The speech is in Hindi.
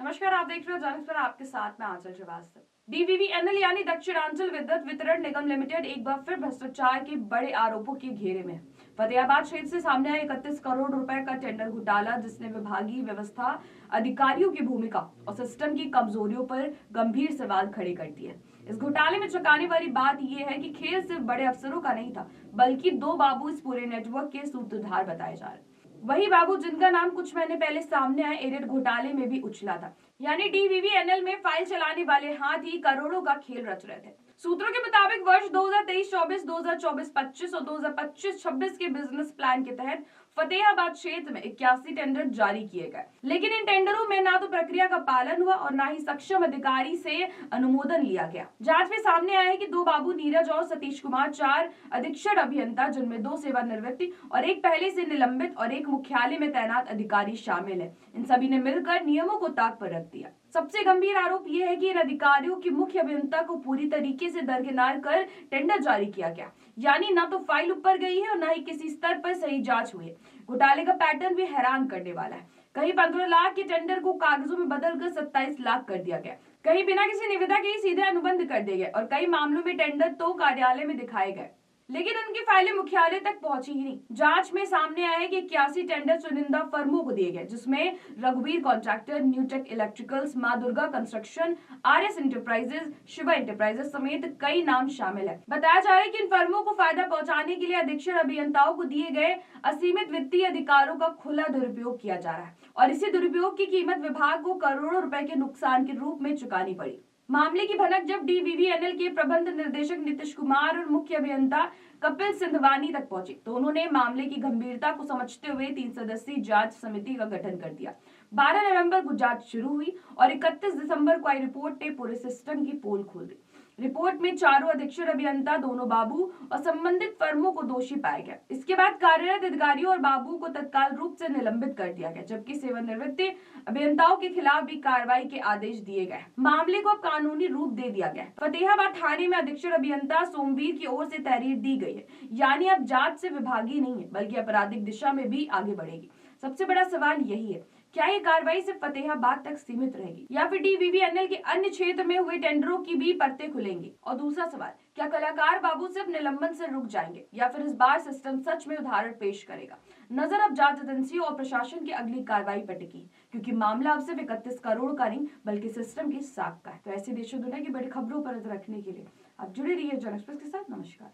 नमस्कार, आप देख रहे हो जनक पर। आपके साथ में आंचल श्रीवास्तव। डीवीवीएनएल यानी दक्षिणांचल विद्युत वितरण निगम लिमिटेड एक बार फिर भ्रष्टाचार के बड़े आरोपों के घेरे में है। फतेहाबाद क्षेत्र से सामने आया 31 करोड़ रुपए का टेंडर घोटाला, जिसने विभागीय व्यवस्था, अधिकारियों की भूमिका और सिस्टम की कमजोरियों पर गंभीर सवाल खड़े कर दिए। इस घोटाले में चौंकाने वाली बात यह है कि खेल सिर्फ बड़े अफसरों का नहीं था, बल्कि दो बाबू इस पूरे नेटवर्क के सूत्रधार बताए जा रहे। वही बाबू जिनका नाम कुछ महीने पहले सामने आए एडिट घोटाले में भी उछला था, यानी डीवीवीएनएल में फाइल चलाने वाले हाथ ही करोड़ों का खेल रच रहे थे। सूत्रों के मुताबिक वर्ष 2023-24, 2024-25 और 2025-26 के बिजनेस प्लान के तहत फतेहाबाद क्षेत्र में 81 टेंडर जारी किए गए, लेकिन इन टेंडरों में ना तो प्रक्रिया का पालन हुआ और ना ही सक्षम अधिकारी से अनुमोदन लिया गया। जांच में सामने आया है कि दो बाबू नीरज और सतीश कुमार, 4 अधीक्षण अभियंता जिनमें 2 सेवानिवृत्ति और एक पहले से निलंबित और एक मुख्यालय में तैनात अधिकारी शामिल है, इन सभी ने मिलकर नियमों को ताक पर रख दिया। सबसे गंभीर आरोप यह है कि इन अधिकारियों की मुख्य अभियंता को पूरी तरीके से दरकिनार कर टेंडर जारी किया गया, यानी ना तो फाइल ऊपर गई है और ना ही किसी स्तर पर सही जांच हुई है। घोटाले का पैटर्न भी हैरान करने वाला है। कहीं 15 लाख के टेंडर को कागजों में बदलकर 27 लाख कर दिया गया, कहीं बिना किसी निविदा के ही सीधे अनुबंध कर दिए गए और कई मामलों में टेंडर तो कार्यालय में दिखाए गए, लेकिन उनकी फाइलें मुख्यालय तक पहुंची ही नहीं। जांच में सामने आया है कि 81 टेंडर चुनिंदा फर्मों को दिए गए, जिसमें रघुवीर कॉन्ट्रैक्टर, न्यूटेक इलेक्ट्रिकल्स, मां Durga construction, RS enterprises, Shiva enterprises समेत कई नाम शामिल है। बताया जा रहा है कि इन फर्मों को फायदा पहुंचाने के लिए अधीक्षण अभियंताओं को दिए गए असीमित वित्तीय अधिकारों का खुला दुरुपयोग किया जा रहा है और इसी दुरुपयोग की कीमत विभाग को करोड़ों रुपए के नुकसान के रूप में चुकानी पड़ी। मामले की भनक जब डीवीवीएनएल के प्रबंध निर्देशक नीतीश कुमार और मुख्य अभियंता कपिल सिंधवानी तक पहुंची, तो उन्होंने मामले की गंभीरता को समझते हुए 3 सदस्यीय जांच समिति का गठन कर दिया। 12 नवंबर को जांच शुरू हुई और 31 दिसंबर को आई रिपोर्ट ने पूरे सिस्टम की पोल खोल दी। रिपोर्ट में चारों अधीक्षण अभियंता, दोनों बाबू और संबंधित फर्मों को दोषी पाया गया। इसके बाद कार्यरत अधिकारियों और बाबू को तत्काल रूप से निलंबित कर दिया गया, जबकि सेवानिवृत्त अभियंताओं के खिलाफ भी कार्रवाई के आदेश दिए गए। मामले को अब कानूनी रूप दे दिया गया। फतेहाबाद थाने में अधीक्षण अभियंता सोमवीर की ओर से तहरीर दी गई है, यानी अब जांच से विभागीय नहीं है बल्कि आपराधिक दिशा में भी आगे बढ़ेगी। सबसे बड़ा सवाल यही है, क्या ये कार्रवाई सिर्फ फतेहाबाद तक सीमित रहेगी या फिर डीवीवीएनएल के अन्य क्षेत्र में हुए टेंडरों की भी परतें खुलेंगी? और दूसरा सवाल, क्या कलाकार बाबू सिर्फ निलंबन से रुक जाएंगे या फिर इस बार सिस्टम सच में उदाहरण पेश करेगा? नजर अब जांच एजेंसियों और प्रशासन की अगली कार्रवाई पर टिकी, क्योंकि मामला अब सिर्फ 31 करोड़ का नहीं बल्कि सिस्टम की साख का है। तो ऐसे देशों दुनिया की बड़ी खबरों पर नजर रखने के लिए आप जुड़े रहिए जनक एक्सप्रेस के साथ। नमस्कार।